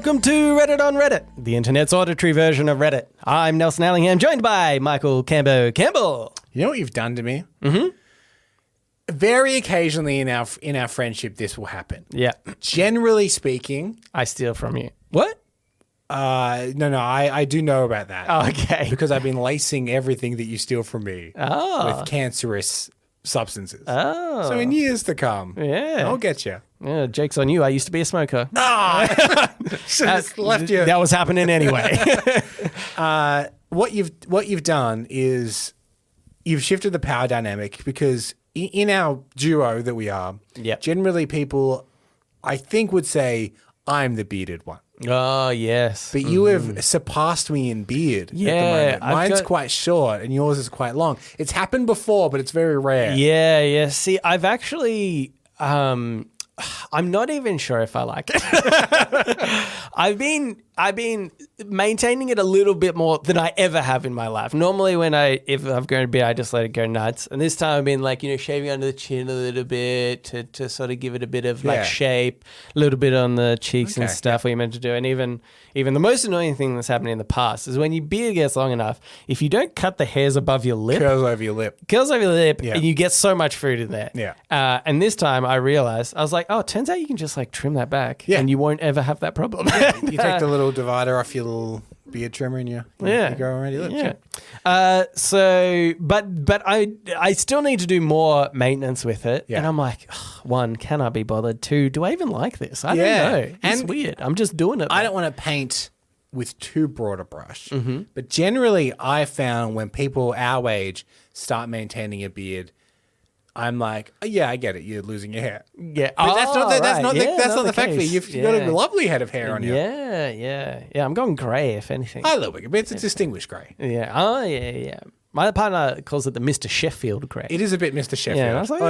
Welcome to Reddit on Reddit, the internet's auditory version of Reddit. I'm Nelson Allingham, joined by Michael Campbell. You know what you've done to me? Mm-hmm. Very occasionally in our friendship, this will happen. Yeah. Generally speaking, I steal from you. What? No, I do know about that. Oh, okay. Because I've been lacing everything that you steal from me with cancerous substances. Oh. So in years to come, I'll get you. Yeah, joke's on you. I used to be a smoker. Should have left you. That was happening anyway. What you've done is you've shifted the power dynamic because in our duo that we are, generally people, I think, would say I'm the bearded one. Oh, yes. But you have surpassed me in beard at the moment. Mine's quite short and yours is quite long. It's happened before, but it's very rare. Yeah. See, I've actually... I'm not even sure if I like it. I've been maintaining it a little bit more than I ever have in my life. Normally if I've grown a beard, I just let it go nuts. And this time I've been shaving under the chin a little bit to sort of give it a bit of shape, a little bit on the cheeks and stuff what you're meant to do. And even the most annoying thing that's happened in the past is when your beard gets long enough, if you don't cut the hairs above your lip. Curls over your lip. And you get so much food in there. Yeah. And this time I realized, I was like, oh, it turns out you can just trim that back and you won't ever have that problem. You take the little divider off your little beard trimmer and you go around your lips. But I still need to do more maintenance with it. Yeah. And I'm like, one, can I be bothered? Two, do I even like this? I don't know. It's weird. I'm just doing it. I don't want to paint with too broad a brush. Mm-hmm. But generally I found when people our age start maintaining a beard, I'm like, I get it. You're losing your hair. Yeah, but that's not the fact that you've got a lovely head of hair on you. Yeah. I'm going grey, if anything. A little bit, but it's a distinguished grey. Yeah. Oh, yeah. My partner calls it the Mr. Sheffield grey. It is a bit Mr. Sheffield. Yeah, and I was like,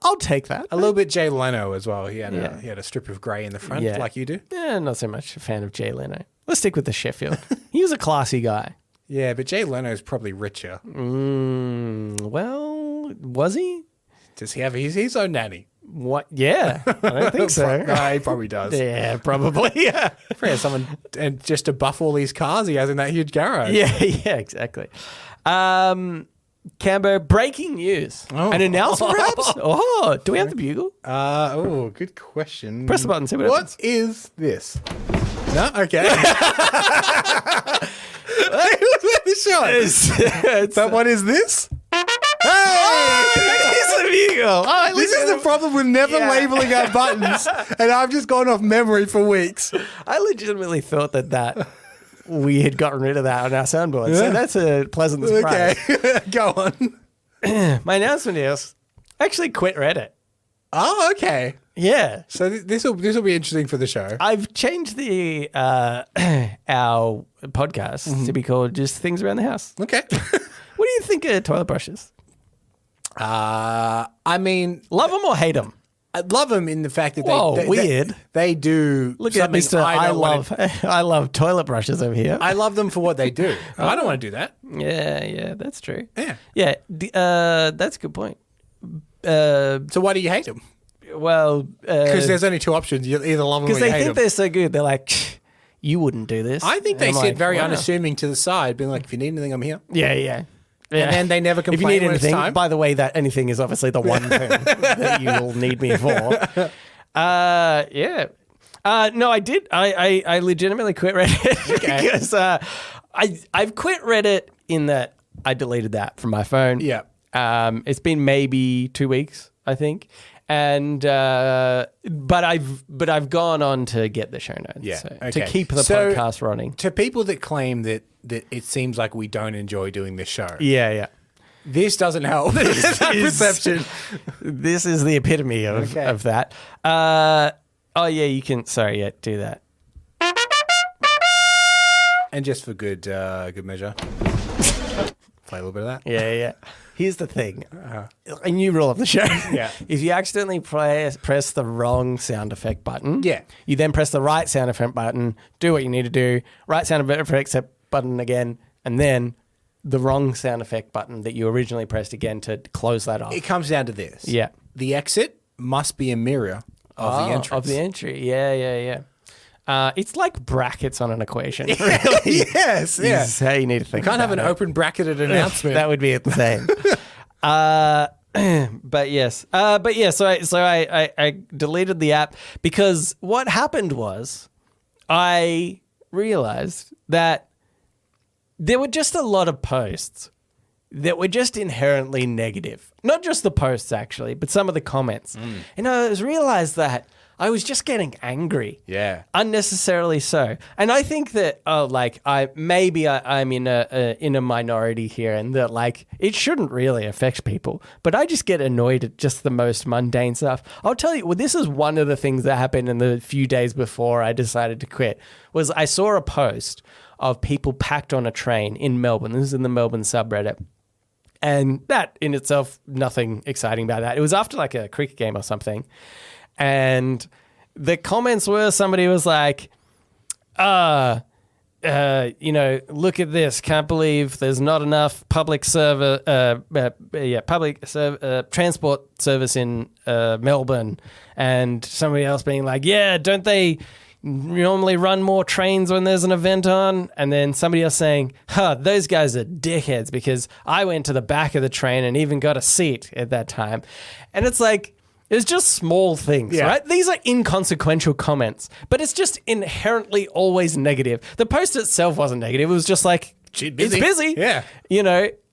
I'll take that. A little bit Jay Leno as well. He had a strip of grey in the front, like you do. Yeah, not so much a fan of Jay Leno. Let's stick with the Sheffield. He was a classy guy. Yeah, but Jay Leno's probably richer. Well, was he? Does he have his own nanny? What? Yeah, I don't think so. No, he probably does. Yeah, probably. Yeah. For someone and just to buff all these cars he has in that huge garage. Yeah, exactly. Cambo, breaking news. An announcement, perhaps? Oh, do we have the bugle? Good question. Press the button. See what happens. What is this? No, okay. But what is this? This is the problem with never labeling our buttons, and I've just gone off memory for weeks. I legitimately thought that we had gotten rid of that on our soundboard, so that's a pleasant surprise. Okay, go on. My announcement is I actually quit Reddit. Oh, okay. Yeah. So this will be interesting for the show. I've changed the our podcast to be called just Things Around the House. Okay. What do you think of toilet brushes? I mean, love them or hate them? I love them in the fact that they do. Look at Mr. I love toilet brushes over here. I love them for what they do. I don't want to do that. Yeah, that's true. Yeah. That's a good point. So why do you hate them? Well, because there's only two options. You either love them or you hate them. Because they think they're so good. They're like, you wouldn't do this. I think they sit very unassuming to the side, being like, if you need anything, I'm here. Yeah. And then they never complain if you need when anything, it's time. By the way, that anything is obviously the one thing that you'll need me for. No, I did. I legitimately quit Reddit because I've quit Reddit in that I deleted that from my phone. Yeah. It's been maybe 2 weeks, I think. And but I've gone on to get the show notes to keep the podcast running. To people that claim that it seems like we don't enjoy doing this show. Yeah. This doesn't help. Perception. This is the epitome of that. You can. Sorry, do that. And just for good measure, play a little bit of that. Yeah. Here's the thing. A new rule of the show. Yeah. If you accidentally press the wrong sound effect button, you then press the right sound effect button, do what you need to do, right sound effect button again, and then the wrong sound effect button that you originally pressed again to close that off. It comes down to this. Yeah. The exit must be a mirror of the entrance. Of the entry. Yeah. It's like brackets on an equation. Really. Yes, yeah. Is how you need to think. You can't have an about it. open bracketed announcement. That would be insane. But yes. But yeah, so I deleted the app because what happened was I realized that there were just a lot of posts that were just inherently negative. Not just the posts, actually, but some of the comments. And I realized that I was just getting angry. Yeah. Unnecessarily so. And I think that, I'm in a minority here and that, like, it shouldn't really affect people. But I just get annoyed at just the most mundane stuff. I'll tell you, well, this is one of the things that happened in the few days before I decided to quit, was I saw a post of people packed on a train in Melbourne. This is in the Melbourne subreddit. And that in itself, nothing exciting about that. It was after like a cricket game or something. And the comments were, somebody was like, look at this. Can't believe there's not enough transport service in Melbourne. And somebody else being like, yeah, don't they normally run more trains when there's an event on? And then somebody else saying, those guys are dickheads because I went to the back of the train and even got a seat at that time. And it's like, it's just small things, right? These are inconsequential comments, but it's just inherently always negative. The post itself wasn't negative. It was just like, it's busy. Yeah.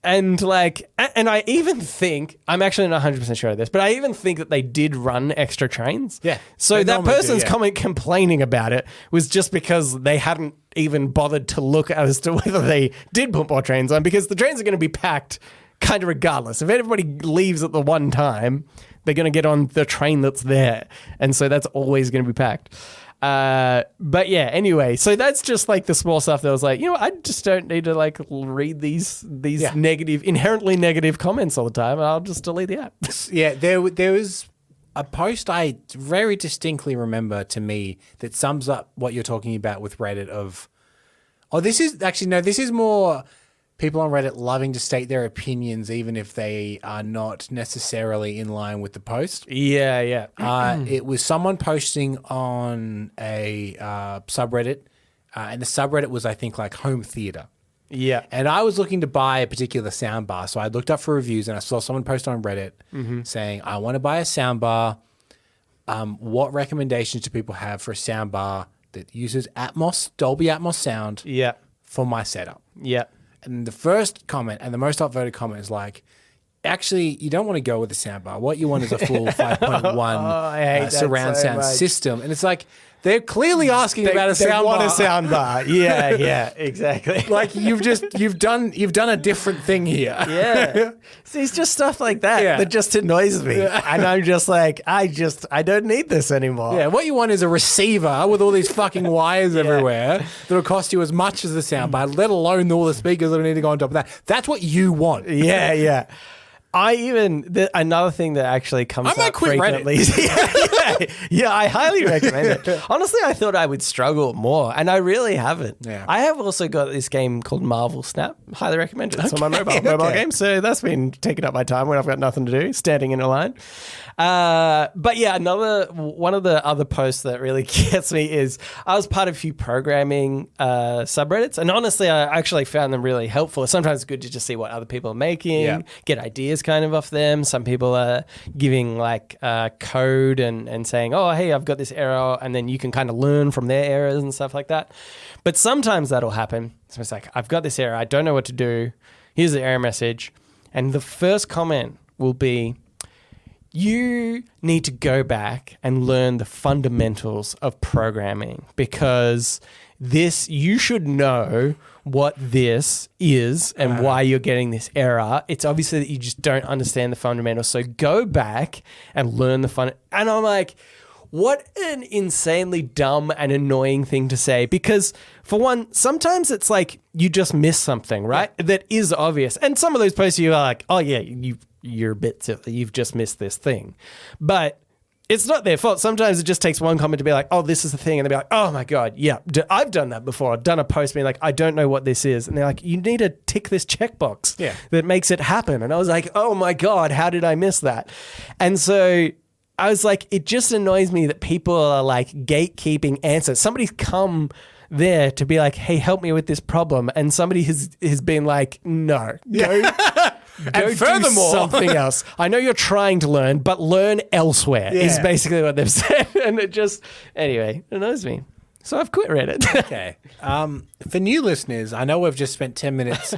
And I even think, I'm actually not 100% sure of this, but I even think that they did run extra trains. Yeah. So that person's comment complaining about it was just because they hadn't even bothered to look as to whether they did put more trains on, because the trains are going to be packed kind of regardless. If everybody leaves at the one time, they're going to get on the train that's there. And so that's always going to be packed. But yeah, anyway, so that's just like the small stuff that was like, I just don't need to like read these negative, inherently negative comments all the time. I'll just delete the app. Yeah, there was a post I very distinctly remember to me that sums up what you're talking about with Reddit this is more people on Reddit loving to state their opinions even if they are not necessarily in line with the post. Yeah. It was someone posting on a subreddit, and the subreddit was, I think, like home theater. Yeah. And I was looking to buy a particular soundbar, so I looked up for reviews and I saw someone post on Reddit saying, I want to buy a soundbar. What recommendations do people have for a soundbar that uses Dolby Atmos sound for my setup? Yeah. And the first comment and the most upvoted comment is like, actually, you don't want to go with a soundbar. What you want is a full 5.1 surround sound system. And it's like, they're clearly asking about a soundbar. They want a soundbar. Yeah, exactly. Like you've done a different thing here. Yeah. See, it's just stuff like that that just annoys me. And I'm just like, I don't need this anymore. Yeah, what you want is a receiver with all these fucking wires everywhere that'll cost you as much as the soundbar, let alone all the speakers that need to go on top of that. That's what you want. Yeah. Another thing that actually comes up frequently. Yeah, I highly recommend it. Honestly, I thought I would struggle more, and I really haven't. Yeah. I have also got this game called Marvel Snap. Highly recommend it. It's on my mobile game, so that's been taking up my time when I've got nothing to do, standing in a line. But yeah, one of the other posts that really gets me is I was part of a few programming subreddits, and honestly, I actually found them really helpful. Sometimes it's good to just see what other people are making, get ideas kind of off them. Some people are giving like code and saying, oh, hey, I've got this error, and then you can kind of learn from their errors and stuff like that. But sometimes that'll happen. So it's like, I've got this error, I don't know what to do. Here's the error message. And the first comment will be, you need to go back and learn the fundamentals of programming, because you should know what this is and why you're getting this error. It's obviously that you just don't understand the fundamentals. So go back and learn the fun. And I'm like, what an insanely dumb and annoying thing to say. Because for one, sometimes it's like you just miss something, right? Yeah. That is obvious. And some of those posts you are like, oh yeah, you're a bit silly. You've just missed this thing. But it's not their fault. Sometimes it just takes one comment to be like, oh, this is the thing. And they'll be like, oh my God, yeah, I've done that before. I've done a post being like, I don't know what this is. And they're like, you need to tick this checkbox that makes it happen. And I was like, oh my God, how did I miss that? And so I was like, it just annoys me that people are like gatekeeping answers. Somebody's come there to be like, hey, help me with this problem. And somebody has been like, no, go And furthermore, do something else. I know you're trying to learn, but learn elsewhere is basically what they've said. And it just, anyway, it annoys me. So I've quit Reddit. Okay. For new listeners, I know we've just spent 10 minutes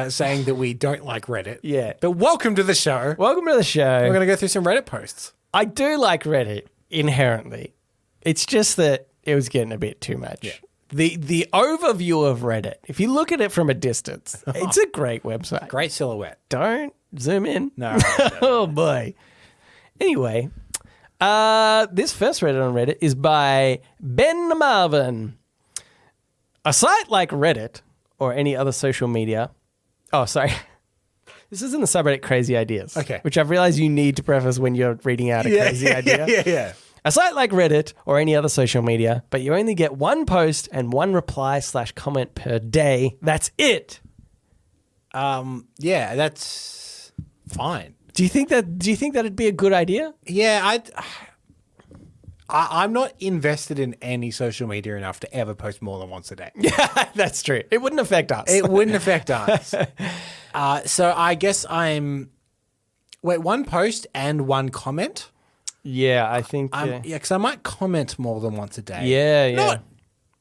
saying that we don't like Reddit. Yeah. But welcome to the show. Welcome to the show. We're going to go through some Reddit posts. I do like Reddit inherently. It's just that it was getting a bit too much. Yeah. The overview of Reddit, if you look at it from a distance, it's a great website. Great silhouette. Don't zoom in. No. Oh, boy. Anyway, this first Reddit on Reddit is by Ben Marvin. A site like Reddit or any other social media. Oh, sorry. This is in the subreddit Crazy Ideas. Okay. Which I've realized you need to preface when you're reading out a crazy idea. Yeah. A site like Reddit or any other social media, but you only get one post and one reply/comment per day. That's it. Yeah, that's fine. Do you think that'd be a good idea? Yeah, I'm not invested in any social media enough to ever post more than once a day. Yeah, that's true. It wouldn't affect us. It wouldn't affect us. So I guess one post and one comment. Yeah, I think. Yeah, because I might comment more than once a day. Yeah. Not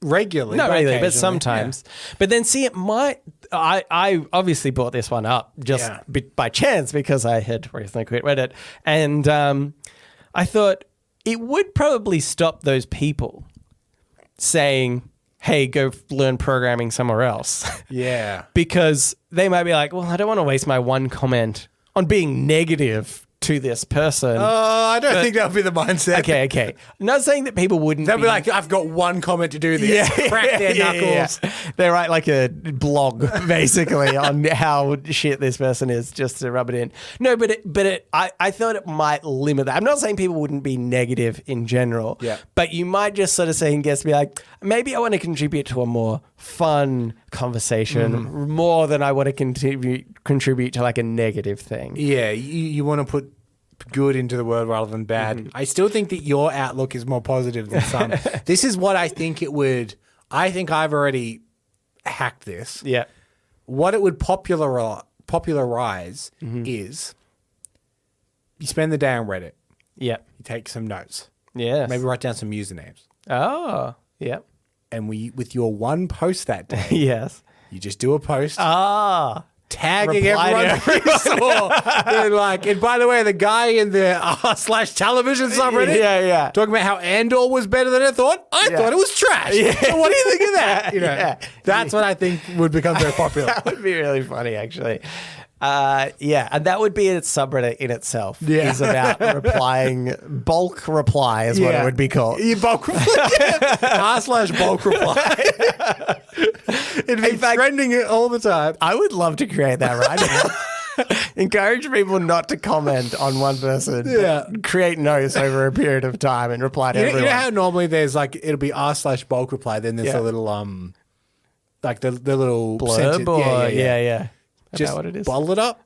regularly. Not really, but occasionally. sometimes. Yeah. But then see, it might. I obviously brought this one up just by chance because I had recently quit Reddit, and I thought it would probably stop those people saying, hey, go learn programming somewhere else. Yeah. Because they might be like, well, I don't want to waste my one comment on being negative to this person. Oh, I don't think that would be the mindset. Okay. I'm not saying that people wouldn't They'll be like, I've got one comment to do this. Crack their knuckles. Yeah. They write like a blog, basically, on how shit this person is, just to rub it in. No, I thought it might limit that. I'm not saying people wouldn't be negative in general, but you might just sort of say and guess, be like, maybe I want to contribute to a more fun conversation more than I want to contribute to like a negative thing. Yeah, you want to put good into the world rather than bad. I still think that your outlook is more positive than some. This is what I think it would. I think I've already hacked this. Yeah. What it would popularize is you spend the day on Reddit. Yeah. You take some notes. Yes. Maybe write down some usernames. Oh, yeah. And with your one post that day, yes, you just do a post. Tagging Reply everyone you saw. They're like, and by the way, the guy in the /television subreddit, talking about how Andor was better than I thought. I thought it was trash. Yeah. So what do you think of that? That's what I think would become very popular. That would be really funny, actually. And that would be a subreddit in itself. Yeah. Is about replying. Bulk reply is what it would be called. Bulk reply. /bulk reply. It'd be trending it all the time. I would love to create that right now. Encourage people not to comment on one person. Yeah. Create notes over a period of time and reply to everyone. You know how normally there's like, it'll be /bulk reply, then there's a little, like the little blurb or, yeah. Just what it is. Bottle it up.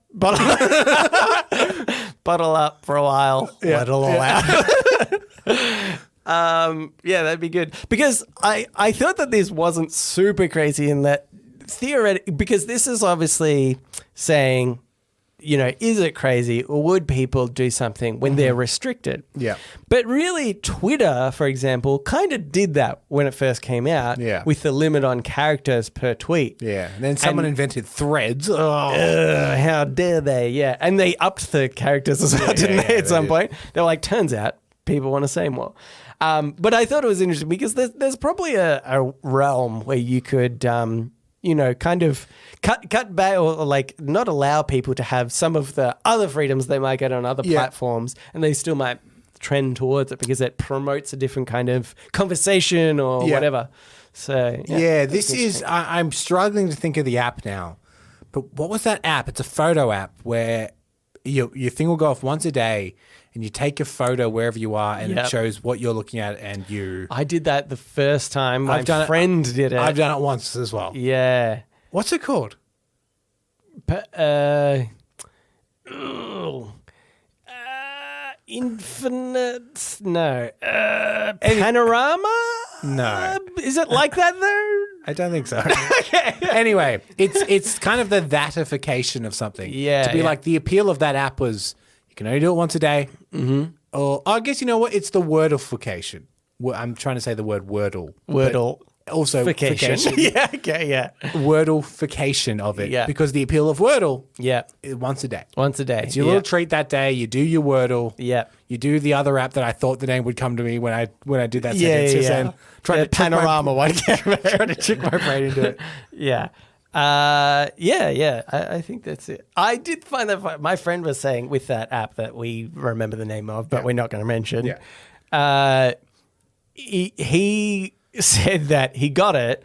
Bottle up for a while. Let it all out. That'd be good. Because I thought that this wasn't super crazy in that theoretically, because this is obviously saying, is it crazy or would people do something when they're restricted? Yeah. But really, Twitter, for example, kind of did that when it first came out with the limit on characters per tweet. Yeah. And then someone invented threads. How dare they? Yeah. And they upped the characters as well, didn't they, at some point? They were like, turns out people want to say more. But I thought it was interesting because there's probably a realm where you could... kind of cut back or like not allow people to have some of the other freedoms they might get on other platforms, and they still might trend towards it because it promotes a different kind of conversation or whatever. So this is. I'm struggling to think of the app now, but what was that app? It's a photo app where your thing will go off once a day. And you take a photo wherever you are, and it shows what you're looking at, and you... I did that the first time. My friend did it. I've done it once as well. Yeah. What's it called? Infinite? No. Panorama? No. Is it like that though? I don't think so. Okay. Anyway, it's kind of the thatification of something. Yeah. To be like the appeal of that app was you can only do it once a day. Mm-hmm. Or I guess you know what? It's the wordification. I'm trying to say the word Wordle. Wordle. Also, Fication. Yeah, okay, yeah. Wordlification of it. Yeah. Because the appeal of Wordle Yeah. is once a day. Once a day. It's your little treat that day. You do your Wordle. Yeah. You do the other app that I ththought the name would come to me when I did that Yeah, sentence. yeah. And trying to Panorama one. trying to trick my brain into it. Yeah. Yeah. I think that's it. I did find that my friend was saying with that app that we remember the name of, but we're not going to mention. Yeah. He said that he got it,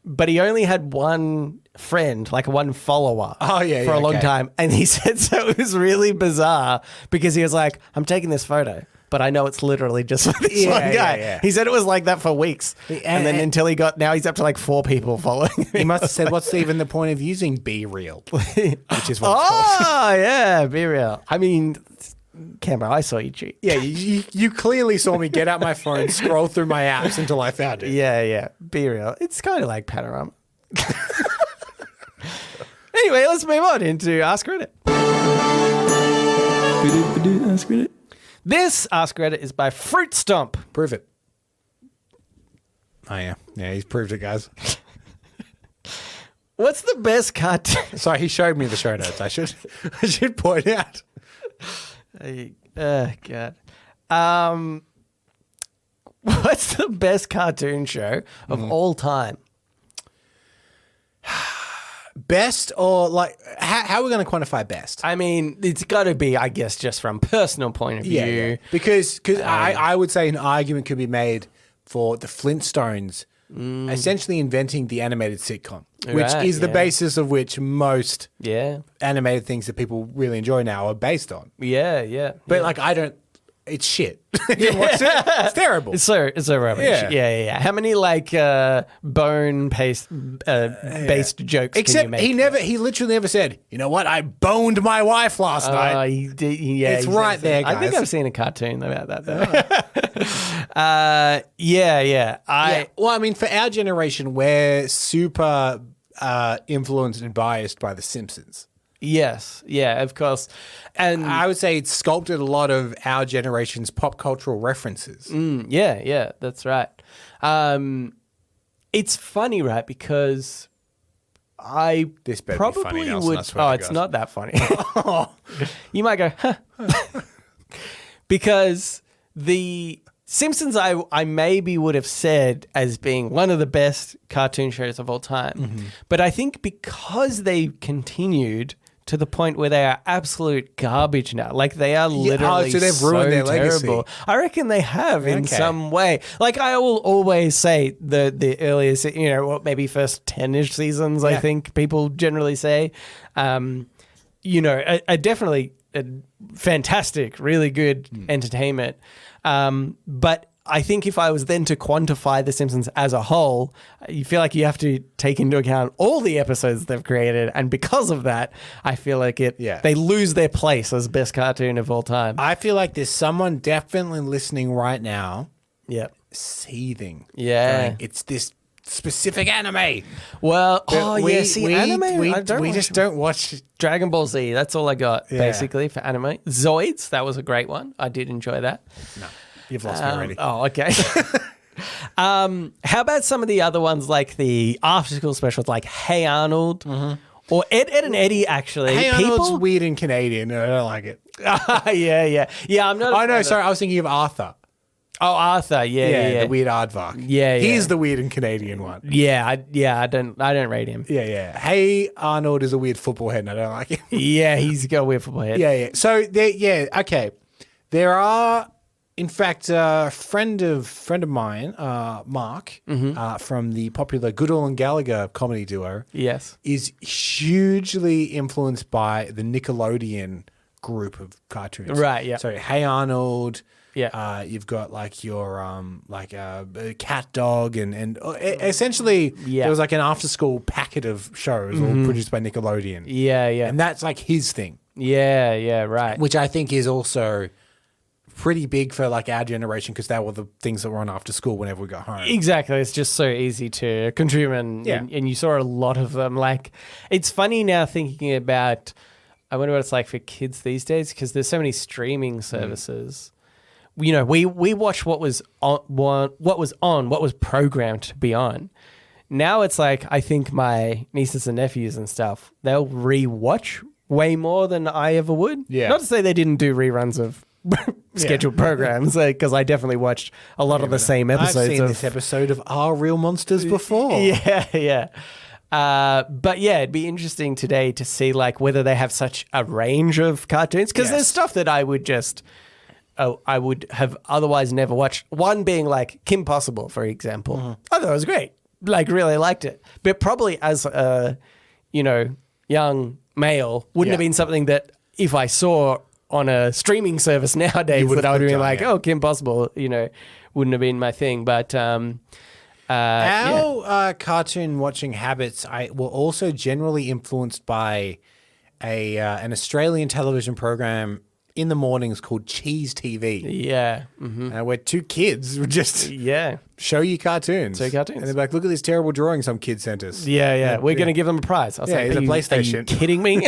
but he only had one friend, like one follower for a long time. And he said so it was really bizarre because he was like, I'm taking this photo, but I know it's literally just for this one guy. Yeah. He said it was like that for weeks. And then until now he's up to like 4 people following him. He must have said, what's even the point of using Be Real? Which is what it's called. Oh, yeah, Be Real. I mean, Canberra, I saw you cheat. Yeah, you clearly saw me get out my phone, scroll through my apps until I found it. Yeah. Be Real. It's kind of like Panorama. Anyway, let's move on into Ask Reddit. Ask Reddit. This Ask Reddit is by Fruit Stomp. Prove it. Oh, yeah. Yeah, he's proved it, guys. What's the best cartoon? Sorry, he showed me the show notes. I should point out. God. What's the best cartoon show of all time? Best or like, how are we going to quantify best? I mean, it's got to be, I guess, just from personal point of view. Yeah. Because I would say an argument could be made for the Flintstones essentially inventing the animated sitcom, which is the basis of which most animated things that people really enjoy now are based on. Yeah. But like, it's shit. You watch it? It's terrible. It's so rubbish. Yeah. How many like bone based jokes Except can you make? he literally never said, you know what, I boned my wife last night. He did, it's right there, guys. I think I've seen a cartoon about that though. Well, I mean, for our generation, we're super influenced and biased by The Simpsons. Yes, yeah, of course. And I would say it's sculpted a lot of our generation's pop cultural references. Yeah, that's right. It's funny, right? Because This better probably be funny, Nelson, would. I swear to It's God. not that funny. You might go, huh? Because the Simpsons, I maybe would have said as being one of the best cartoon shows of all time. But I think because they continued to the point where they are absolute garbage now. Like they are literally so they've ruined their legacy. terrible. I reckon they have in some way. Like I will always say the earliest, maybe first 10-ish seasons, I think people generally say, are definitely a fantastic, really good entertainment. But I think if I was then to quantify The Simpsons as a whole, you feel like you have to take into account all the episodes they've created. And because of that, I feel like they lose their place as best cartoon of all time. I feel like there's someone definitely listening right now. Yeah. Seething. Yeah. Going, it's this specific anime. Well, anime? We just don't watch Dragon Ball Z. That's all I got, basically, for anime. Zoids, that was a great one. I did enjoy that. No. You've lost me already. Oh, okay. How about some of the other ones, like the after-school specials, like Hey Arnold, or Ed, and Eddie? Actually, Hey Arnold's weird and Canadian, and I don't like it. Yeah. I'm not. Oh no, sorry, I was thinking of Arthur. Oh, Arthur. Yeah. The weird aardvark. Yeah. He's the weird and Canadian one. I don't rate him. Yeah. Hey Arnold is a weird football head, and I don't like him. Yeah, he's got a weird football head. Yeah. So okay. There are. In fact, a friend of mine, Mark, from the popular Goodall and Gallagher comedy duo, is hugely influenced by the Nickelodeon group of cartoons. Right. Yeah. So Hey Arnold. Yeah. You've got like your Cat Dog and essentially there was like an after school packet of shows all produced by Nickelodeon. Yeah. And that's like his thing. Yeah. Right. Which I think is also pretty big for like our generation because they were the things that were on after school whenever we got home. Exactly. It's just so easy to consume and you saw a lot of them. Like, it's funny now thinking about, I wonder what it's like for kids these days because there's so many streaming services. You know, we watched what was programmed to be on. Now it's like, I think my nieces and nephews and stuff, they'll re-watch way more than I ever would. Yeah. Not to say they didn't do reruns of scheduled programs, because I definitely watched a lot of the same episodes. I've seen this episode of Are Real Monsters before. Yeah. But yeah, it'd be interesting today to see like whether they have such a range of cartoons, because there's stuff that I would have otherwise never watched. One being like Kim Possible, for example. I thought it was great. Like, really liked it. But probably as a, young male, wouldn't have been something that if I saw on a streaming service nowadays that I would have been like, oh, Kim Possible, wouldn't have been my thing. But our cartoon watching habits were also generally influenced by an Australian television program in the mornings called Cheese TV. Yeah. Where two kids would just show you cartoons. And they're like, look at this terrible drawing some kid sent us. Yeah. We're going to give them a prize. I'll say, it's a PlayStation. Are you kidding me?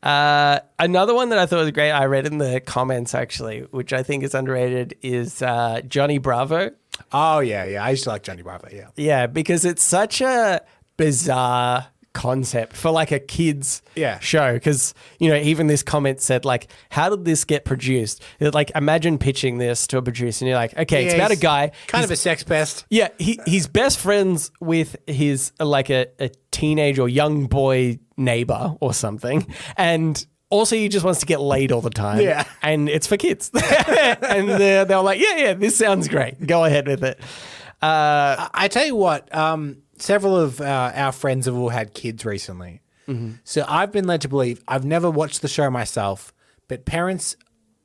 Another one that I thought was great, I read in the comments actually, which I think is underrated, is Johnny Bravo. Oh, yeah. I used to like Johnny Bravo, yeah. Yeah, because it's such a bizarre concept for like a kid's show, because even this comment said like, how did this get produced? Like, imagine pitching this to a producer and you're like, okay, it's about a guy kind of a sex pest. Yeah, he's best friends with his like a teenage or young boy neighbor or something, and also he just wants to get laid all the time. Yeah, and it's for kids. And they're like, yeah, this sounds great, go ahead with it. I tell you what, several of our friends have all had kids recently. So I've been led to believe, I've never watched the show myself, but parents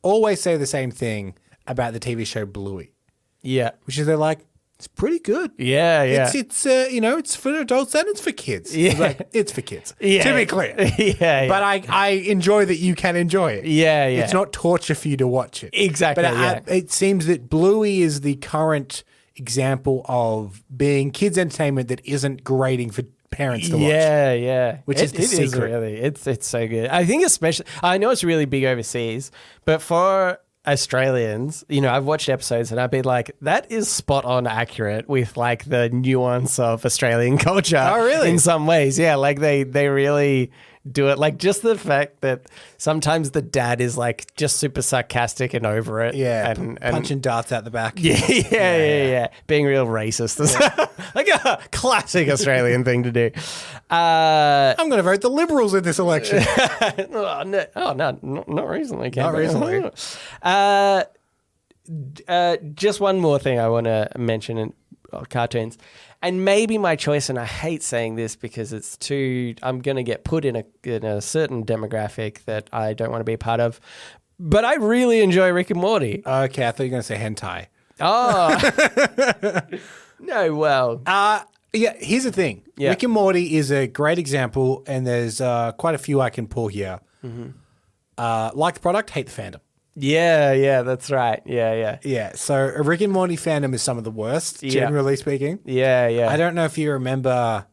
always say the same thing about the TV show Bluey. Yeah. Which is they're like, it's pretty good. Yeah. It's it's for adults and it's for kids. Yeah. It's like, it's for kids. Yeah. To be clear. Yeah. But I enjoy that you can enjoy it. Yeah. It's not torture for you to watch it. Exactly. But it seems that Bluey is the current example of being kids' entertainment that isn't grating for parents to watch. Yeah. Which is the secret. Is really, it's so good. I think especially, I know it's really big overseas, but for Australians, I've watched episodes and I've been like, that is spot on accurate with like the nuance of Australian culture. Oh, really? In some ways. Yeah. Like they really do it. Like just the fact that sometimes the dad is like just super sarcastic and over it. Yeah. And punching darts out the back. Yeah. Being real racist. Like a classic Australian thing to do. I'm going to vote the Liberals in this election. Not recently. Not recently. Just one more thing I want to mention in cartoons. And maybe my choice, and I hate saying this because I'm going to get put in a certain demographic that I don't want to be a part of, but I really enjoy Rick and Morty. Okay, I thought you were going to say hentai. Oh. No, well. Yeah, here's the thing. Yeah. Rick and Morty is a great example, and there's quite a few I can pull here. Like the product, hate the fandom. Yeah, that's right. Yeah. Yeah, so a Rick and Morty fandom is some of the worst, generally speaking. Yeah. I don't know if you remember,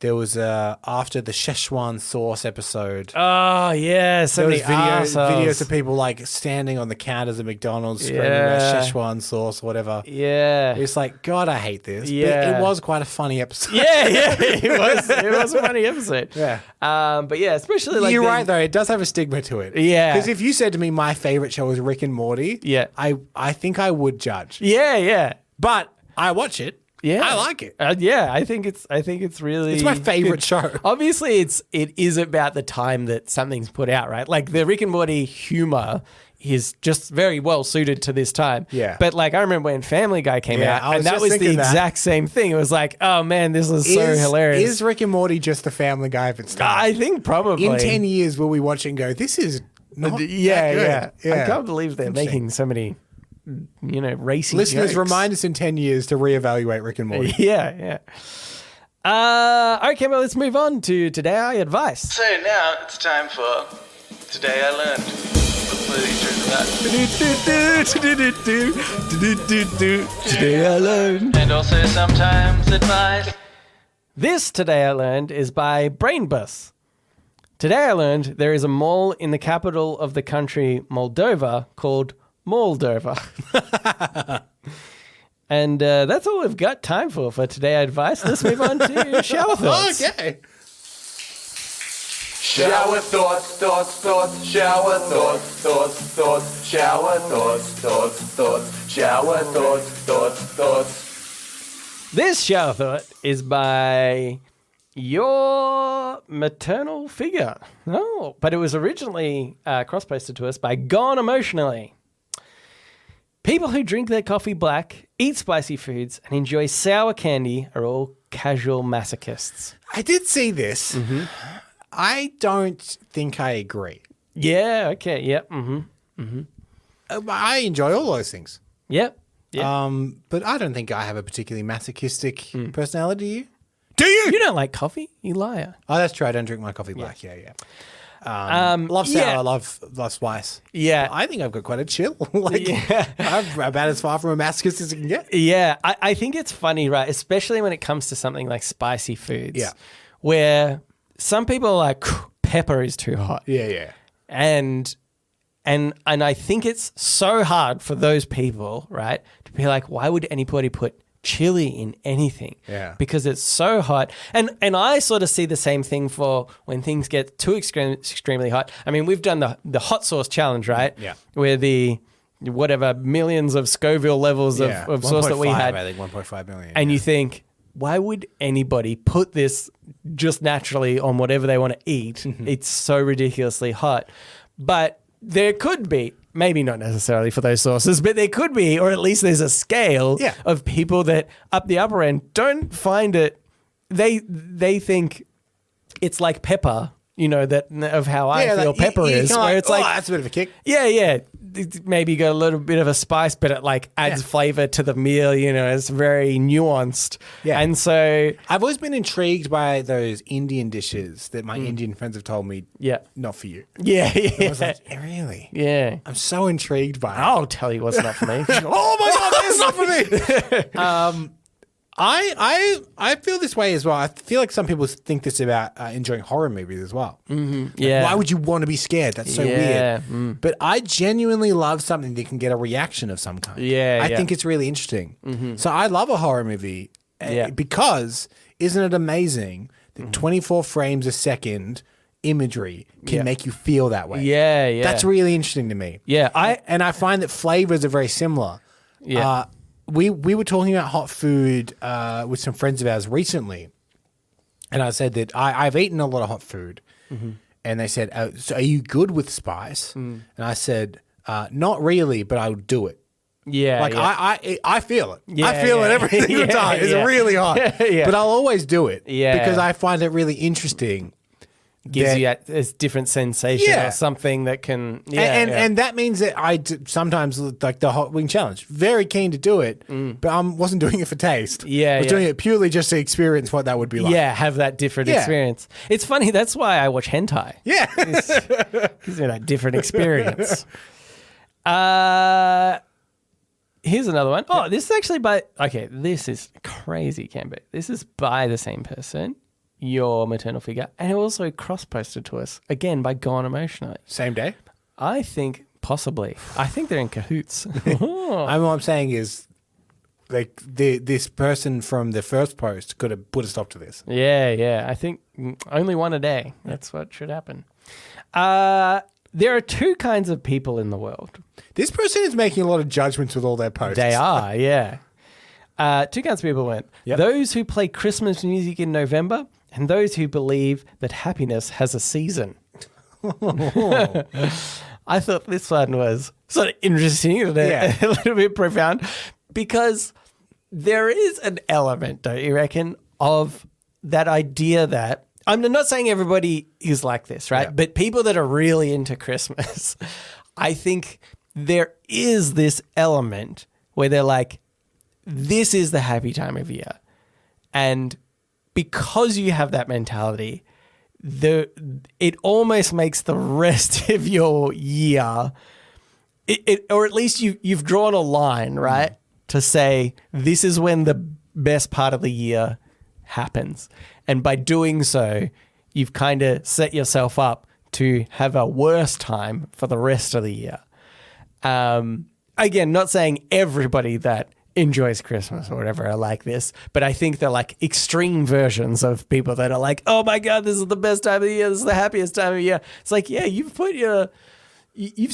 there was after the Szechuan sauce episode. Oh, yeah. So many videos of people like standing on the counters at McDonald's screaming about Szechuan sauce or whatever. Yeah. It's like, God, I hate this. Yeah. But it was quite a funny episode. Yeah. It was a funny episode. Yeah. But yeah, especially like you're right though. It does have a stigma to it. Yeah. Because if you said to me my favorite show is Rick and Morty, I think I would judge. Yeah. But I watch it. Yeah, I like it. I think it's really. It's my favorite show. Obviously, it is about the time that something's put out, right? Like the Rick and Morty humor is just very well suited to this time. Yeah. But like I remember when Family Guy came out, and that was the exact same thing. It was like, oh man, this is so hilarious. Is Rick and Morty just the Family Guy of its time? I think probably. In 10 years, will we watch it and go, this is not yeah. I can't believe they're making so many. Racy listeners, jokes. remind us in 10 years to reevaluate Rick and Morty. Yeah. Okay, well, let's move on to Today I Advice. So now it's time for Today I Learned. smoothie through that. Today I learned. And also sometimes advice. This Today I Learned is by Brainbus. Today I learned there is a mall in the capital of the country, Moldova, called Malldova. And that's all we've got time for Today Advice. Let's move on to shower thoughts. Okay. Shower thoughts, shower thoughts, shower thoughts, shower thoughts. This shower thought is by your maternal figure. Oh, but it was originally cross-posted to us by Gone Emotionally. People who drink their coffee black, eat spicy foods, and enjoy sour candy are all casual masochists. I did see this. Mm-hmm. I don't think I agree. Yeah, okay, yep. I enjoy all those things. Yep. Yeah. But I don't think I have a particularly masochistic personality. Do you? You don't like coffee? You liar. Oh, that's true. I don't drink my coffee black. Yeah. Love sour. yeah. Love spice. Yeah. I think I've got quite a chill. I'm about as far from a masochist as you can get. Yeah, I think it's funny, right? Especially when it comes to something like spicy foods. Yeah. Where some people are like, pepper is too hot. Yeah. And I think it's so hard for those people, right, to be like, why would anybody put chili in anything? Yeah. Because it's so hot. And I sort of see the same thing for when things get too extremely hot. I mean, we've done the hot sauce challenge, right? Yeah. Where the whatever millions of Scoville levels of sauce that we had. I think 1.5 million. And you think, why would anybody put this just naturally on whatever they want to eat? It's so ridiculously hot. But there could be, maybe not necessarily for those sauces, but there could be, or at least there's a scale of people that up the upper end don't find it. They think it's like pepper, you know, that of how I feel pepper is. Where it's like, that's a bit of a kick. Yeah. Maybe got a little bit of a spice, but it like adds flavor to the meal, you know, it's very nuanced. Yeah. And so I've always been intrigued by those Indian dishes that my Indian friends have told me, not for you. Yeah. I was like, really? Yeah. I'm so intrigued by it. I'll tell you what's not for me. Oh my God, that's not for me. I feel this way as well. I feel like some people think this about enjoying horror movies as well. Mm-hmm. Yeah. Why would you want to be scared? That's so weird. But I genuinely love something that can get a reaction of some kind. I think it's really interesting. Mm-hmm. So I love a horror movie because isn't it amazing that 24 frames a second imagery can make you feel that way? Yeah. That's really interesting to me. Yeah. I find that flavors are very similar. Yeah. We were talking about hot food with some friends of ours recently, and I said that I've eaten a lot of hot food, and they said, "So are you good with spice?" And I said, "Not really, but I'll do it." Yeah, like I feel it. Yeah, I feel it every single time. It's really hot, but I'll always do it. Because I find it really interesting. Gives you a different sensation or something that can... And that means that sometimes, like the hot wing challenge, very keen to do it, but I wasn't doing it for taste. I was doing it purely just to experience what that would be like. Yeah, have that different experience. It's funny, that's why I watch hentai. Yeah. Gives me that different experience. Here's another one. Oh, this is actually by... Okay, this is crazy, Cambo. This is by the same person. Your maternal figure, and it also cross-posted to us again by Gone Emotionally. Same day? I think possibly. I think they're in cahoots. What I'm saying is, like this person from the first post could have put a stop to this. Yeah. I think only one a day. That's what should happen. There are two kinds of people in the world. This person is making a lot of judgments with all their posts. They are, yeah. Two kinds of people went. Yep. Those who play Christmas music in November, and those who believe that happiness has a season. I thought this one was sort of interesting and a little bit profound because there is an element, don't you reckon, of that idea that, I'm not saying everybody is like this, right? Yeah. But people that are really into Christmas, I think there is this element where they're like, this is the happy time of year. And because you have that mentality, it almost makes the rest of your year or at least you've drawn a line, right? To say this is when the best part of the year happens. And by doing so, you've kind of set yourself up to have a worse time for the rest of the year. Again, not saying everybody that enjoys Christmas or whatever are like this, but I think they're like extreme versions of people that are like, oh my God, this is the best time of the year. This is the happiest time of the year. It's like, yeah, you've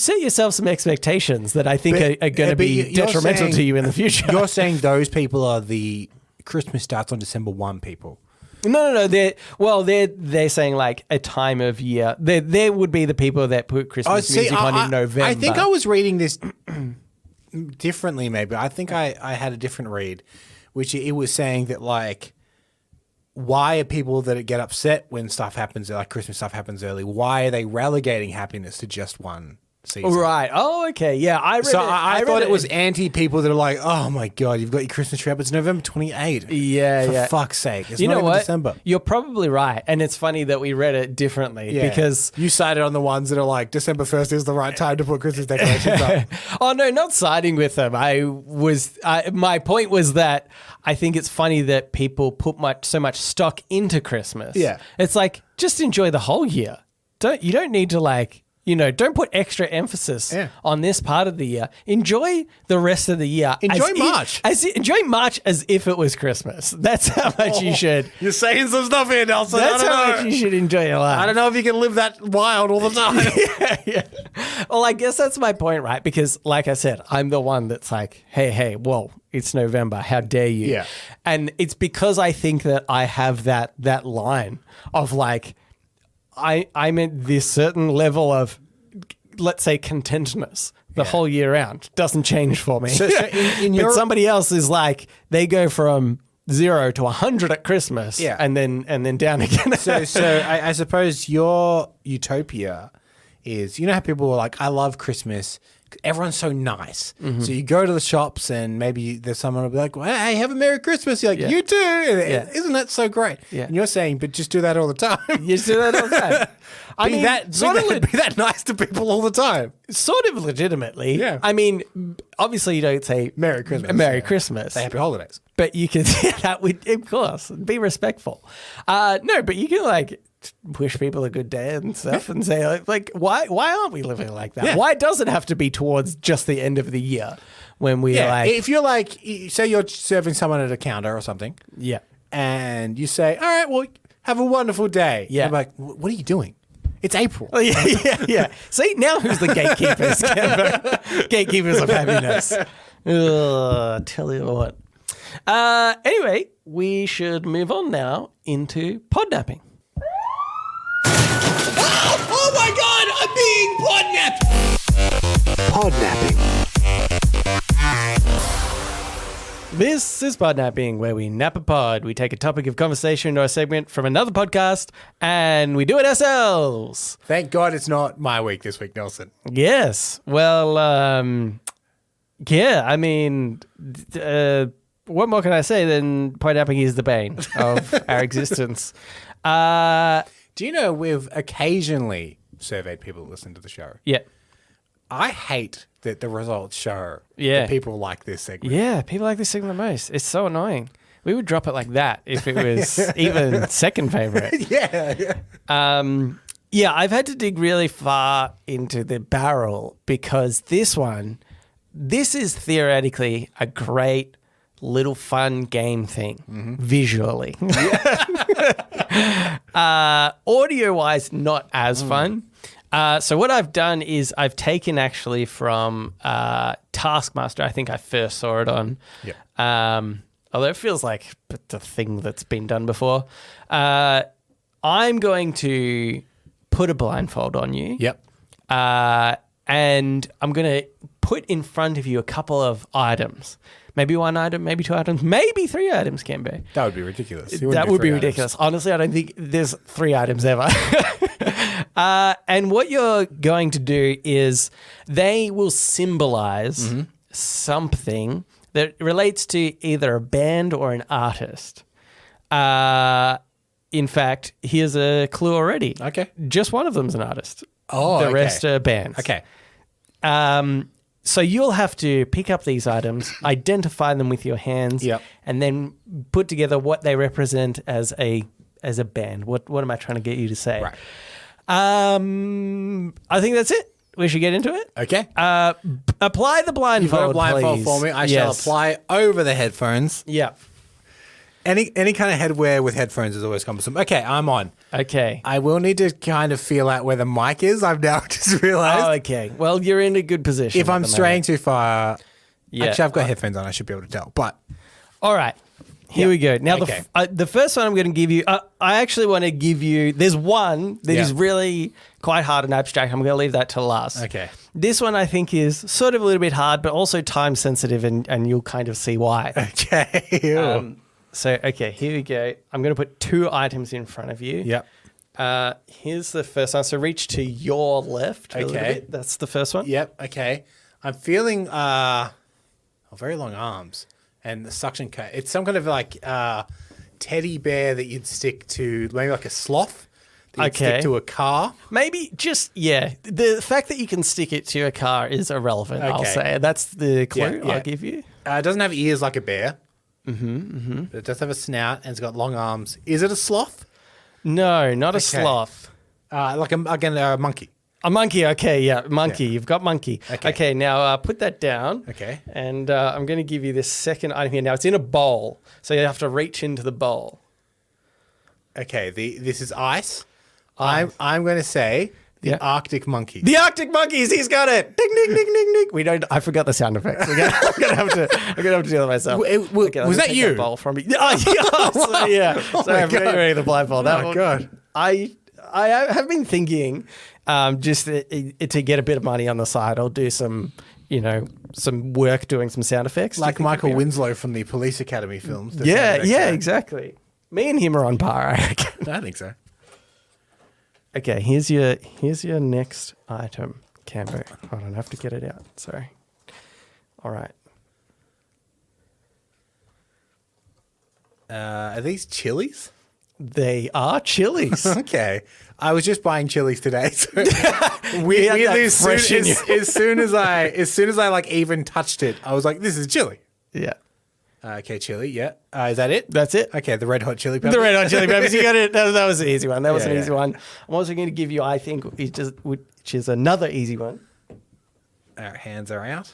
set yourself some expectations that I think are going to be detrimental to you in the future. You're saying those people are the Christmas starts on December 1 people. No. They're saying like a time of year. There would be the people that put Christmas music on in November. I think I was reading this differently, maybe. I think I had a different read, which it was saying that like, why are people that get upset when stuff happens, like Christmas stuff happens early, why are they relegating happiness to just one season? Right. Oh, okay. Yeah, I thought it was anti-people that are like, oh my God, you've got your Christmas tree up. It's November 28th. Yeah, For fuck's sake. It's you not know even what? December. You're probably right. And it's funny that we read it differently because... You sided on the ones that are like, December 1st is the right time to put Christmas decorations up. Oh, no, not siding with them. My point was that I think it's funny that people put so much stock into Christmas. Yeah. It's like, just enjoy the whole year. You don't need to like... don't put extra emphasis on this part of the year. Enjoy the rest of the year. Enjoy March. Enjoy March as if it was Christmas. That's how much you should. You're saying some stuff here, Nelson. That's how much you should enjoy your life. I don't know if you can live that wild all the time. yeah. Well, I guess that's my point, right? Because like I said, I'm the one that's like, hey, whoa, it's November. How dare you? Yeah. And it's because I think that I have that line of like, I'm at this certain level of, let's say, contentness the whole year round. Doesn't change for me. So but somebody else is like, they go from 0 to 100 at Christmas and then down again. So I suppose your utopia is, you know how people are like, I love Christmas. Everyone's so nice. Mm-hmm. So you go to the shops and maybe there's someone will be like, well, hey, have a Merry Christmas. You're like, you too. Isn't that so great? Yeah. And you're saying, but just do that all the time. Just do that all the time. Be that nice to people all the time. Sort of legitimately. Yeah. I mean, obviously you don't say Merry Christmas. Merry Christmas. Say Happy Holidays. But you can say that of course, be respectful. No, but you can like wish people a good day and stuff and say like why aren't we living like that? Yeah. Why does it have to be towards just the end of the year when we like... If you're like, say you're serving someone at a counter or something. Yeah. And you say, all right, well, have a wonderful day. Yeah. I'm like, what are you doing? It's April. Oh, yeah. See, now who's the gatekeepers? Gatekeepers of happiness. Tell you what. Anyway, we should move on now into podnapping. Oh my God, I'm being podnapped. Podnapping. This is Podnapping, where we nap a pod. We take a topic of conversation or a segment from another podcast, and we do it ourselves. Thank God it's not my week this week, Nelson. Yes. Well, yeah, I mean, what more can I say than Podnapping is the bane of our existence. Do you know we've occasionally surveyed people that listen to the show? Yeah. I hate that the results show that people like this segment. Yeah, people like this segment the most. It's so annoying. We would drop it like that if it was even second favorite. Yeah. Yeah, I've had to dig really far into the barrel because this is theoretically a great little fun game thing visually. Audio-wise, not as fun. So what I've done is I've taken actually from Taskmaster. I think I first saw it on. Yeah. Although it feels like the thing that's been done before. I'm going to put a blindfold on you. Yep. And I'm going to put in front of you a couple of items. Maybe one item, maybe two items, maybe three items can be. That would be ridiculous. That would be ridiculous. Honestly, I don't think there's 3 items ever. And what you're going to do is they will symbolize something that relates to either a band or an artist. In fact, here's a clue already. Okay. Just one of them's an artist. Oh, the rest are bands. Okay. So you'll have to pick up these items, identify them with your hands, Yep. and then put together what they represent as a band. What am I trying to get you to say? Right. I think that's it. We should get into it. Okay. Apply the blindfold, You've got a blindfold please. for me. I shall apply over the headphones. Yeah. Any kind of headwear with headphones is always cumbersome. Okay, I'm on. Okay. I will need to kind of feel out where the mic is. I've now just realized. Oh, okay. Well, you're in a good position. If I'm straying too far, Yeah. actually, I've got headphones on. I should be able to tell. But All right. Here we go. Now, Okay. the first one I'm going to give you, I actually want to give you, there's one that is really quite hard and abstract. I'm going to leave that to last. Okay. This one I think is sort of a little bit hard, but also time sensitive, and you'll kind of see why. Okay. Okay, here we go. I'm going to put 2 items in front of you. Yep. Here's the first one. So reach to your left a little Okay. bit. That's the first one. Yep. Okay. I'm feeling very long arms and the suction cut. It's some kind of like teddy bear that you'd stick to, maybe like a sloth that you'd stick to a car. Maybe just, the fact that you can stick it to a car is irrelevant, I'll Okay. say. That's the clue Yeah. I'll give you. It doesn't have ears like a bear. But it does have a snout and it's got long arms. Is it a sloth? No, not a sloth. Like a monkey. A monkey, okay, yeah, monkey. Yeah. You've got monkey. Okay. Now put that down. Okay. And I'm going to give you this second item here. Now, it's in a bowl, so you have to reach into the bowl. Okay, this is ice. I'm going to say the Arctic monkey. The Arctic monkeys, he's got it. Ding, ding, ding, ding, ding. We don't. I forgot the sound effects. I'm gonna have to deal with myself. Was that you? Bowl from me. Oh, yeah. Sorry, I'm wearing the blindfold. Oh, God. I have been thinking, just to get a bit of money on the side, I'll do some work doing some sound effects. Like Michael Winslow from the Police Academy films. the Yeah, sound effects guy. exactly. Me and him are on par, I reckon. I think so. Okay, here's your next item, Cambo. Hold on, I have to get it out. Sorry. All right. Are these chilies? They are chilies. Okay. I was just buying chilies today. So had that weirdly, as fresh in soon as I like even touched it, I was like, "This is chili." Yeah. Okay, chili. Yeah. Is that it? That's it. Okay, the red hot chili peppers. The red hot chili peppers. You got it. That was an easy one. That was Yeah, an easy yeah. one. I'm also going to give you, I think, which is another easy one. Our hands are out.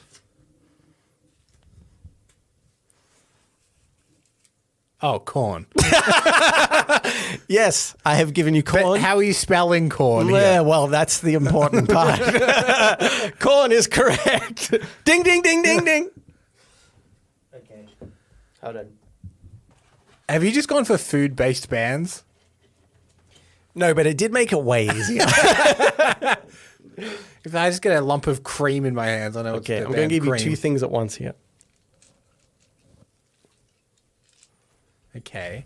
Oh, corn. Yes, I have given you But corn. how are you spelling corn? Yeah, Here? well, that's the important part. Corn is correct. Ding, ding, ding, ding, ding. Okay. Hold on. Have you just gone for food-based bands? No, but it did make it way easier. If I just get a lump of cream in my hands, I know it's Okay, the I'm going band to give you cream. 2 things at once here. Okay.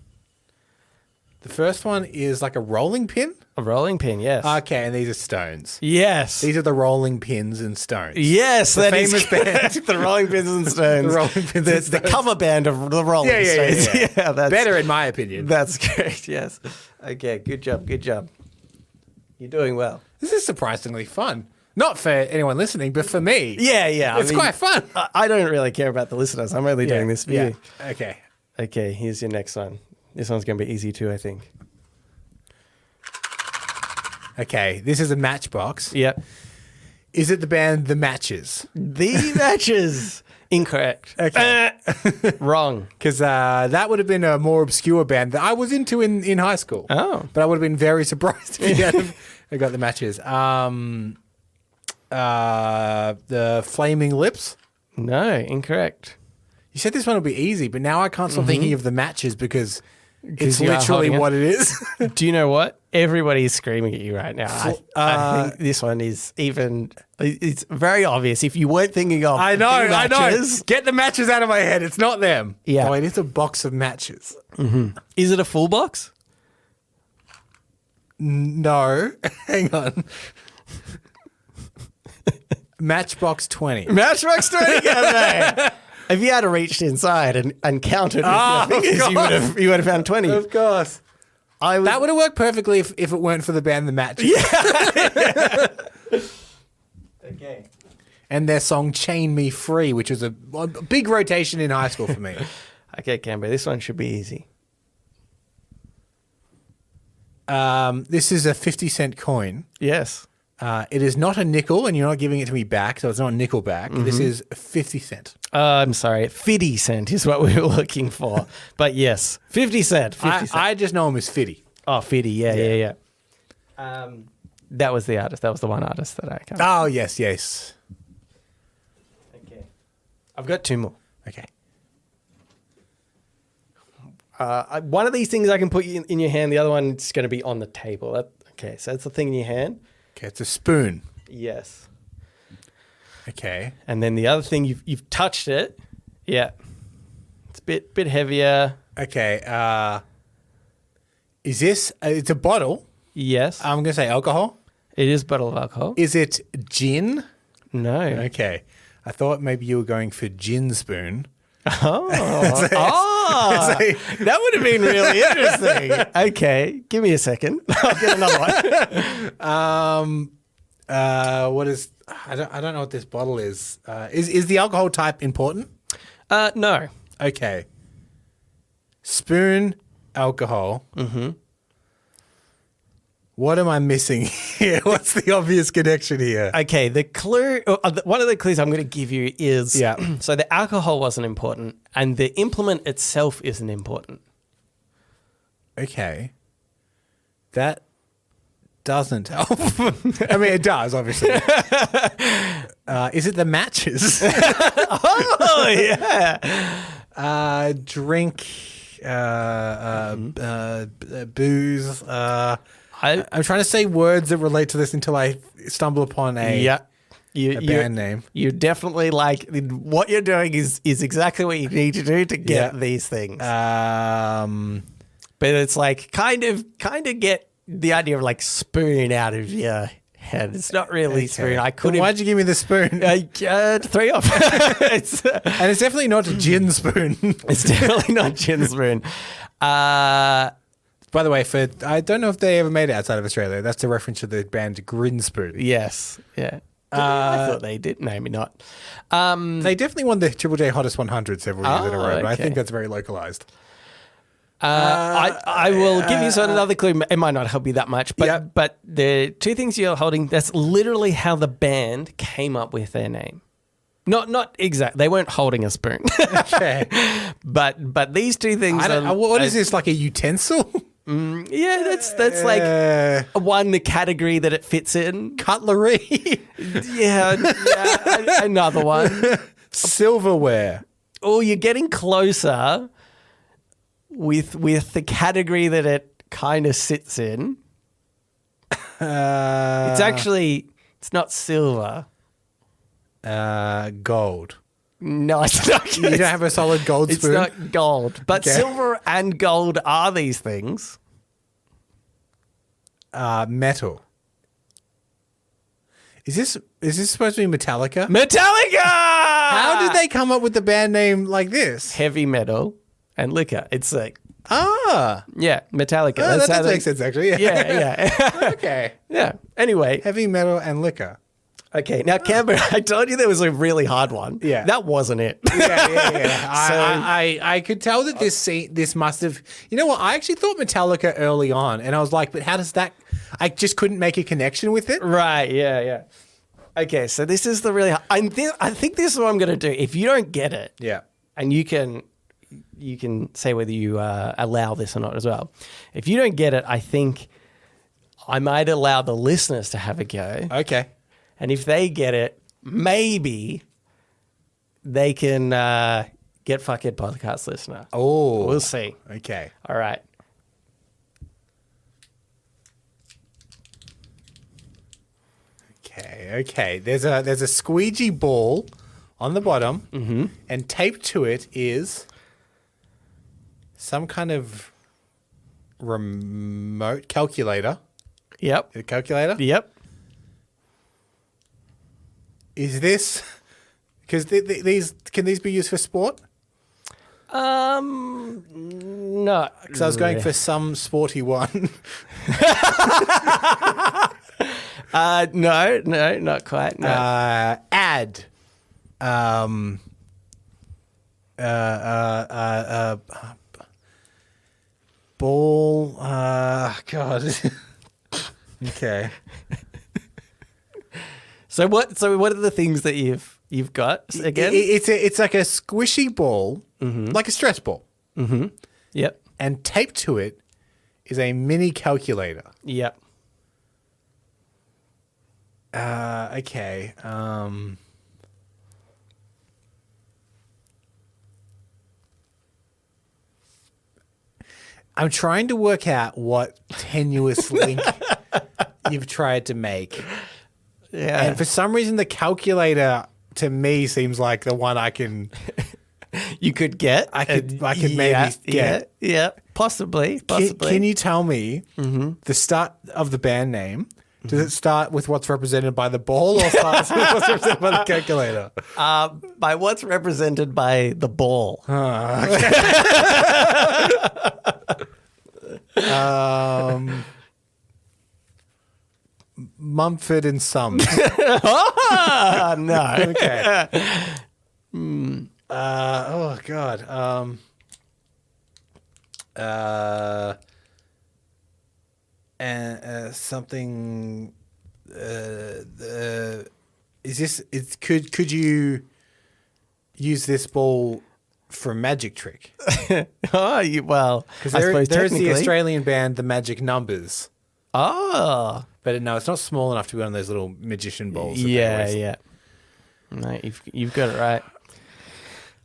The first one is like a rolling pin. A rolling pin, yes. Okay, and these are stones. Yes. These are the rolling pins and stones. Yes, The that is famous band. correct. The Rolling Pins and Stones. The Rolling Pins the, and the Stones. cover band of the Rolling Stones. Yeah. that's Better in my opinion. That's great. Yes. Okay. Good job. Good job. You're doing well. This is surprisingly fun. Not for anyone listening, but for me. Yeah. Yeah. It's quite fun. I don't really care about the listeners. I'm only doing this for you. Okay. Okay. Here's your next one. This one's going to be easy too, I think. Okay. This is a matchbox. Yep. Is it the band The Matches? The Matches. Incorrect. Okay. Wrong. Because that would have been a more obscure band that I was into in high school. Oh. But I would have been very surprised if you had got The Matches. The Flaming Lips. No. Incorrect. You said this one would be easy, but now I can't stop thinking of The Matches because it's you are literally holding it. what it is. Do you know what? Everybody's screaming at you right now. I think this one is even. It's very obvious. If you weren't thinking of, I know. The Matches, Get the matches out of my head. It's not them. Yeah. Oh, it is a box of matches. Is it a full box? No. Hang on. Matchbox 20. Matchbox 20, mate. If you had reached inside and counted with your fingers, you would have found 20. Of course. That would have worked perfectly if it weren't for the band The Matches. Okay. and their song Chain Me Free, which was a big rotation in high school for me. Okay, Canberra, this one should be easy. This is a 50-cent coin. Yes. It is not a nickel, and you're not giving it to me back, so it's not a nickel back. This is 50 cent. I'm sorry, 50 cent is what we were looking for. But yes, 50 cent. 50 cent. I just know him as Fitty. Oh, 50, yeah. That was the artist. That was the one artist that I can't. Oh, yes. Okay. I've got two more. Okay. One of these things I can put in your hand. The other one is going to be on the table. Okay, so that's the thing in your hand. Okay, it's a spoon. Yes. Okay. And then the other thing, you've touched it. Yeah. It's a bit heavier. Okay. Is this? It's a bottle. Yes. I'm gonna say alcohol. It is a bottle of alcohol. Is it gin? No. Okay. I thought maybe you were going for gin spoon. Oh. That would have been really interesting. Okay. Give me a second. I'll get another one. What is? I don't know what this bottle is. Is the alcohol type important? No. Okay. Spoon, alcohol. Mm-hmm. What am I missing here? What's the obvious connection here? Okay, the clue, one of the clues I'm going to give you is, so the alcohol wasn't important and the implement itself isn't important. Okay. That doesn't help. I mean, it does, obviously. Is it the matches? Oh, yeah. Drink, booze. I'm trying to say words that relate to this until I stumble upon a band name. You're definitely like, what you're doing is exactly what you need to do to get these things. But it's like kind of get the idea of like spoon out of your head. It's not really spoon. I couldn't. Why'd you give me the spoon? 3 off. And it's definitely not a gin spoon. It's definitely not gin spoon. By the way, I don't know if they ever made it outside of Australia. That's a reference to the band Grinspoon. Yes. Yeah. I thought they did. Maybe not. They definitely won the Triple J Hottest 100 several years in a row, but I okay. think that's very localized. I will give you another clue. It might not help you that much, but the two things you're holding, that's literally how the band came up with their name. Not exact. They weren't holding a spoon. Okay. But these two things. What is this, like a utensil? Yeah, that's like the category that it fits in. Cutlery. Another one. Silverware. Oh, you're getting closer with the category that it kind of sits in. It's not silver. Gold. No, it's not. You don't have a solid gold spoon? It's not gold. But silver and gold are these things. Metal. Is this supposed to be Metallica? Metallica! How did they come up with the band name like this? Heavy metal and liquor. It's like... Metallica. That does make sense, actually. Yeah. Okay. Yeah. Anyway. Heavy metal and liquor. Okay, now Canberra, I told you there was a really hard one. Yeah. That wasn't it. Yeah. I could tell that this must have... You know what? I actually thought Metallica early on, and I was like, but how does that... I just couldn't make a connection with it. Right, yeah. Okay, so this is the really... I think this is what I'm going to do. If you don't get it, and you can say whether you allow this or not as well. If you don't get it, I think I might allow the listeners to have a go. Okay. And if they get it, maybe they can get Fuckhead Podcast listener. Oh. We'll see. Okay. All right. Okay. There's a squeegee ball on the bottom, and taped to it is some kind of remote calculator. Yep. A calculator? Yep. Is this... Because can these be used for sport? No. Because I was going for some sporty one. No, not quite. No. Ad. Ball. God. Okay. So what are the things that you've got again? It's like a squishy ball, like a stress ball. Yep. And taped to it is a mini calculator. Yep. Okay. I'm trying to work out what tenuous link you've tried to make. Yeah. And for some reason, the calculator to me seems like the one I can. You could get. I could maybe get. Yeah. Possibly. Can you tell me the start of the band name? Does it start with what's represented by the ball or starts with what's represented by the calculator? By what's represented by the ball. Mumford and Sons. No. Okay. Oh God. And something. Is this? Could you use this ball for a magic trick? Well, Because I suppose there's the technically- Australian band, the Magic Numbers. Oh. But no, it's not small enough to be one of those little magician balls. that they Yeah, always- yeah. No, you've got it right.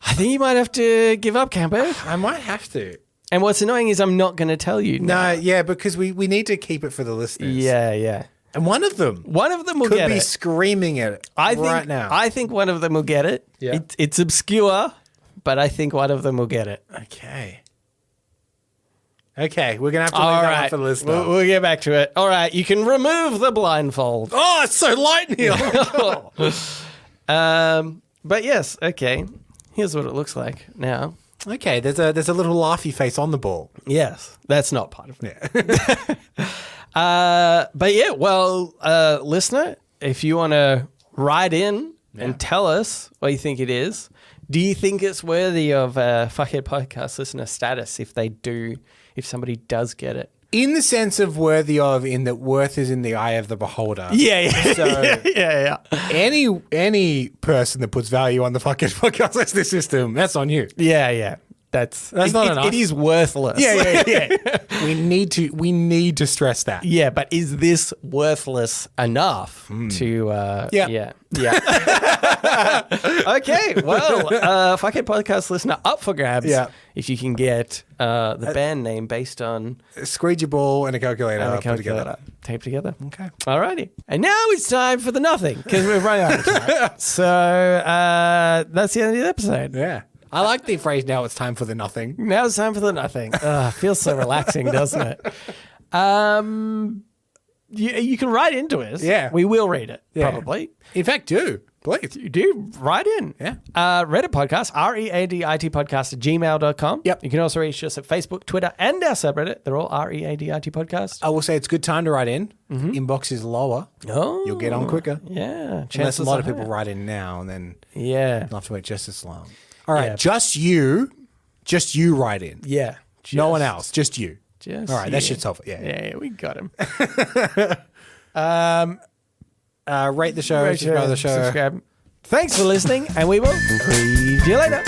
I think you might have to give up, Campo. I might have to. And what's annoying is I'm not going to tell you. No, yeah, because we need to keep it for the listeners. Yeah. And one of them One of them will could get be it. screaming it right now. I think one of them will get it. Yeah. It's obscure, but I think one of them will get it. Okay, we're going to have to All leave that one right. for the listener. We'll get back to it. All right. You can remove the blindfold. Oh, it's so light in here. But yes, okay. Here's what it looks like now. Okay, there's a little laughy face on the ball. Yes, that's not part of it. Yeah. But yeah, well, listener, if you want to write in and tell us what you think it is, do you think it's worthy of a Fuckhead Podcast listener status if somebody does get it? In the sense of worthy of, in that worth is in the eye of the beholder. Yeah. So Yeah. any person that puts value on the Fuckhead Podcast listener system, that's on you. Yeah. That's not enough. It is worthless. Yeah. we need to stress that. Yeah, but is this worthless enough to? Yeah. Okay, well, Fuckhead Podcast listener up for grabs. Yeah. If you can get the band name based on Squeegee ball and a calculator put together. taped together. Okay. Alrighty, and now it's time for the nothing because we're running out of time. So that's the end of the episode. Yeah. I like the phrase, now it's time for the nothing. Now it's time for the nothing. Feels so relaxing, doesn't it? You can write into us. Yeah. We will read it, Yeah. probably. In fact, please. You do, write in. Yeah. Reddit podcast, READIT podcast @gmail.com. Yep. You can also reach us at Facebook, Twitter, and our subreddit. They're all READIT podcast. I will say it's a good time to write in. Inbox is lower. Oh. You'll get on quicker. Yeah. Unless chances a lot are of people higher. write in now, and then Yeah. you'll have to wait just as long. All right, Yeah. just you write in. Yeah. No one else, just you. Just All right, that you. should solve it. Yeah. Yeah, we got him. Rate the show, subscribe to the show. Subscribe. Thanks for listening, and we will read you later.